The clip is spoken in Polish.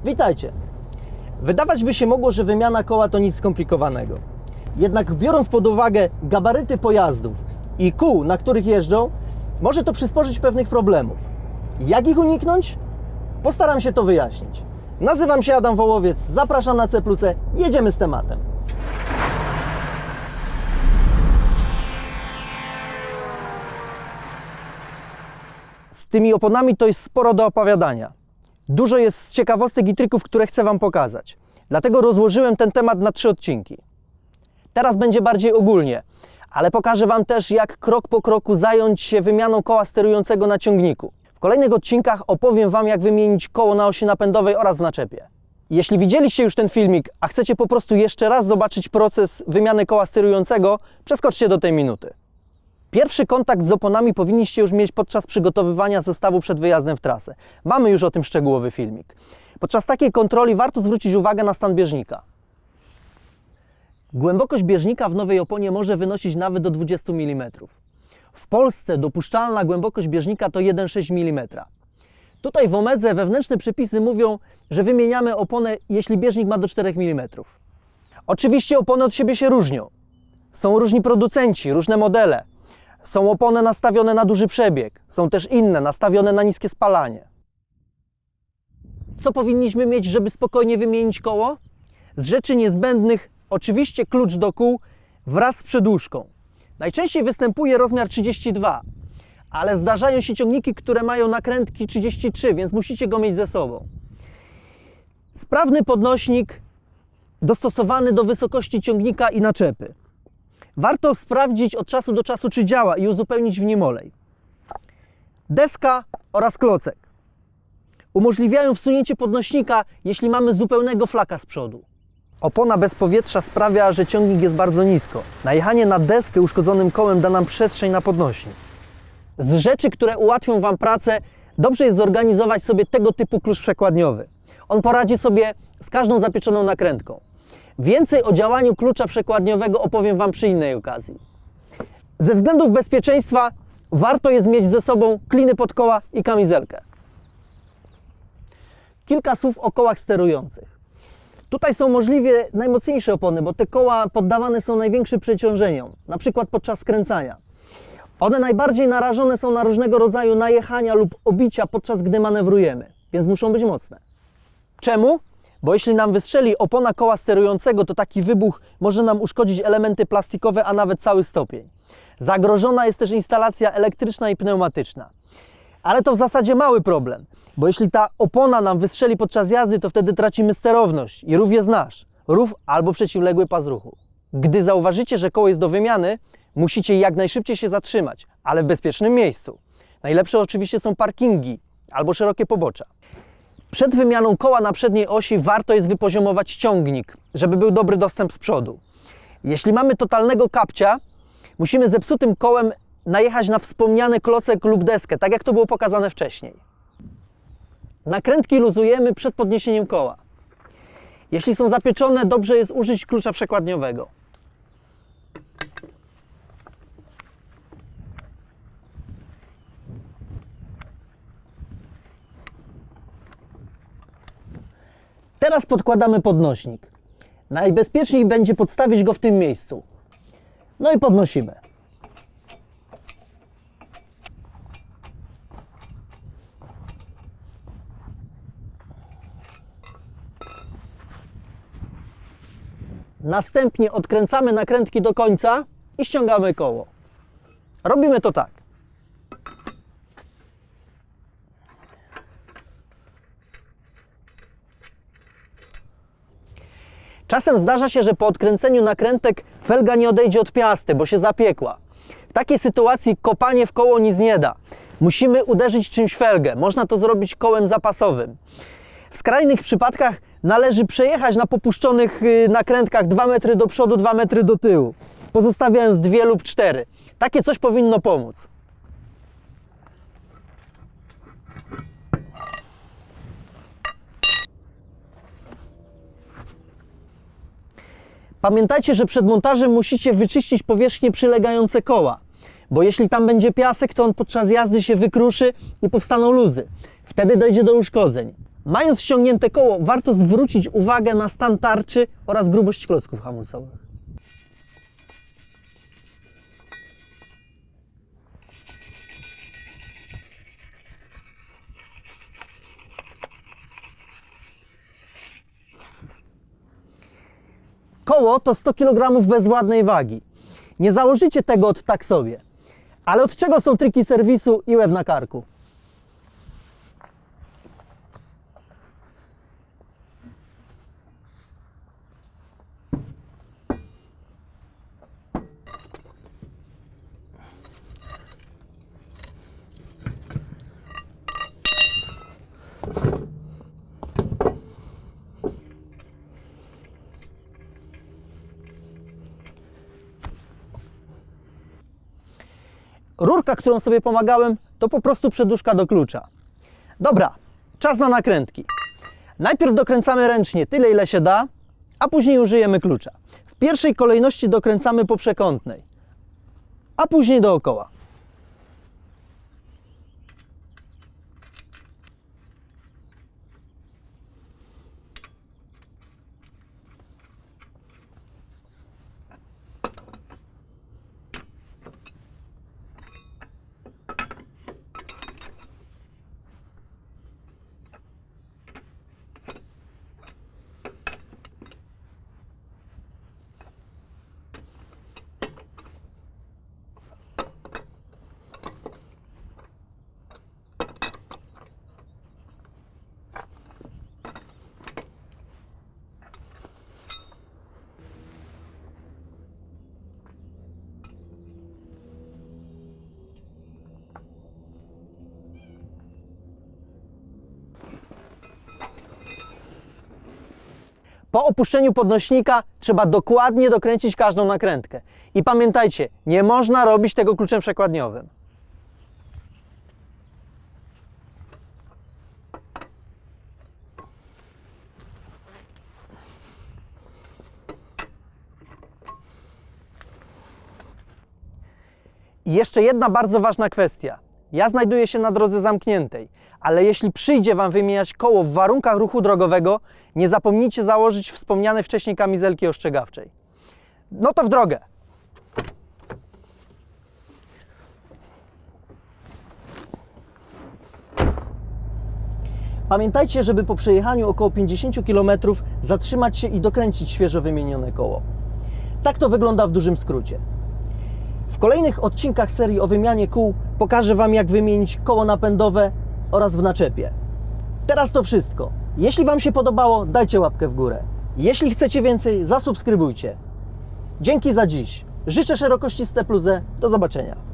Witajcie! Wydawać by się mogło, że wymiana koła to nic skomplikowanego. Jednak biorąc pod uwagę gabaryty pojazdów i kół, na których jeżdżą, może to przysporzyć pewnych problemów. Jak ich uniknąć? Postaram się to wyjaśnić. Nazywam się Adam Wołowiec, zapraszam na C+, jedziemy z tematem. Z tymi oponami to jest sporo do opowiadania. Dużo jest ciekawostek i trików, które chcę Wam pokazać. Dlatego rozłożyłem ten temat na 3 odcinki. Teraz będzie bardziej ogólnie, ale pokażę Wam też, jak krok po kroku zająć się wymianą koła sterującego na ciągniku. W kolejnych odcinkach opowiem Wam, jak wymienić koło na osi napędowej oraz w naczepie. Jeśli widzieliście już ten filmik, a chcecie po prostu jeszcze raz zobaczyć proces wymiany koła sterującego, przeskoczcie do tej minuty. Pierwszy kontakt z oponami powinniście już mieć podczas przygotowywania zestawu przed wyjazdem w trasę. Mamy już o tym szczegółowy filmik. Podczas takiej kontroli warto zwrócić uwagę na stan bieżnika. Głębokość bieżnika w nowej oponie może wynosić nawet do 20 mm. W Polsce dopuszczalna głębokość bieżnika to 1,6 mm. Tutaj w Omedze wewnętrzne przepisy mówią, że wymieniamy oponę, jeśli bieżnik ma do 4 mm. Oczywiście opony od siebie się różnią. Są różni producenci, różne modele. Są opony nastawione na duży przebieg, są też inne nastawione na niskie spalanie. Co powinniśmy mieć, żeby spokojnie wymienić koło? Z rzeczy niezbędnych oczywiście klucz do kół wraz z przedłużką. Najczęściej występuje rozmiar 32, ale zdarzają się ciągniki, które mają nakrętki 33, więc musicie go mieć ze sobą. Sprawny podnośnik dostosowany do wysokości ciągnika i naczepy. Warto sprawdzić od czasu do czasu, czy działa i uzupełnić w nim olej. Deska oraz klocek umożliwiają wsunięcie podnośnika, jeśli mamy zupełnego flaka z przodu. Opona bez powietrza sprawia, że ciągnik jest bardzo nisko. Najechanie na deskę uszkodzonym kołem da nam przestrzeń na podnośnik. Z rzeczy, które ułatwią Wam pracę, dobrze jest zorganizować sobie tego typu klucz przekładniowy. On poradzi sobie z każdą zapieczoną nakrętką. Więcej o działaniu klucza przekładniowego opowiem Wam przy innej okazji. Ze względów bezpieczeństwa warto jest mieć ze sobą kliny pod koła i kamizelkę. Kilka słów o kołach sterujących. Tutaj są możliwie najmocniejsze opony, bo te koła poddawane są największym przeciążeniom, na przykład podczas skręcania. One najbardziej narażone są na różnego rodzaju najechania lub obicia, podczas gdy manewrujemy, więc muszą być mocne. Czemu? Bo jeśli nam wystrzeli opona koła sterującego, to taki wybuch może nam uszkodzić elementy plastikowe, a nawet cały stopień. Zagrożona jest też instalacja elektryczna i pneumatyczna. Ale to w zasadzie mały problem, bo jeśli ta opona nam wystrzeli podczas jazdy, to wtedy tracimy sterowność i rów jest nasz. Rów albo przeciwległy pas ruchu. Gdy zauważycie, że koło jest do wymiany, musicie jak najszybciej się zatrzymać, ale w bezpiecznym miejscu. Najlepsze oczywiście są parkingi albo szerokie pobocza. Przed wymianą koła na przedniej osi warto jest wypoziomować ciągnik, żeby był dobry dostęp z przodu. Jeśli mamy totalnego kapcia, musimy zepsutym kołem najechać na wspomniany klocek lub deskę, tak jak to było pokazane wcześniej. Nakrętki luzujemy przed podniesieniem koła. Jeśli są zapieczone, dobrze jest użyć klucza przekładniowego. Teraz podkładamy podnośnik. Najbezpieczniej będzie podstawić go w tym miejscu. No i podnosimy. Następnie odkręcamy nakrętki do końca i ściągamy koło. Robimy to tak. Czasem zdarza się, że po odkręceniu nakrętek felga nie odejdzie od piasty, bo się zapiekła. W takiej sytuacji kopanie w koło nic nie da. Musimy uderzyć czymś felgę. Można to zrobić kołem zapasowym. W skrajnych przypadkach należy przejechać na popuszczonych nakrętkach 2 metry do przodu, 2 metry do tyłu, pozostawiając 2 lub 4. Takie coś powinno pomóc. Pamiętajcie, że przed montażem musicie wyczyścić powierzchnie przylegające koła, bo jeśli tam będzie piasek, to on podczas jazdy się wykruszy i powstaną luzy. Wtedy dojdzie do uszkodzeń. Mając ściągnięte koło, warto zwrócić uwagę na stan tarczy oraz grubość klocków hamulcowych. Koło to 100 kg bezładnej wagi. Nie założycie tego od tak sobie. Ale od czego są triki serwisu i łeb na karku? Rurka, którą sobie pomagałem, to po prostu przedłużka do klucza. Dobra, czas na nakrętki. Najpierw dokręcamy ręcznie tyle, ile się da, a później użyjemy klucza. W pierwszej kolejności dokręcamy po przekątnej, a później dookoła. Po opuszczeniu podnośnika trzeba dokładnie dokręcić każdą nakrętkę. I pamiętajcie, nie można robić tego kluczem przekładniowym. I jeszcze jedna bardzo ważna kwestia. Ja znajduję się na drodze zamkniętej, ale jeśli przyjdzie Wam wymieniać koło w warunkach ruchu drogowego, nie zapomnijcie założyć wspomnianej wcześniej kamizelki ostrzegawczej. No to w drogę! Pamiętajcie, żeby po przejechaniu około 50 km zatrzymać się i dokręcić świeżo wymienione koło. Tak to wygląda w dużym skrócie. W kolejnych odcinkach serii o wymianie kół pokażę Wam, jak wymienić koło napędowe oraz w naczepie. Teraz to wszystko. Jeśli Wam się podobało, dajcie łapkę w górę. Jeśli chcecie więcej, zasubskrybujcie. Dzięki za dziś. Życzę szerokości T+E. Do zobaczenia.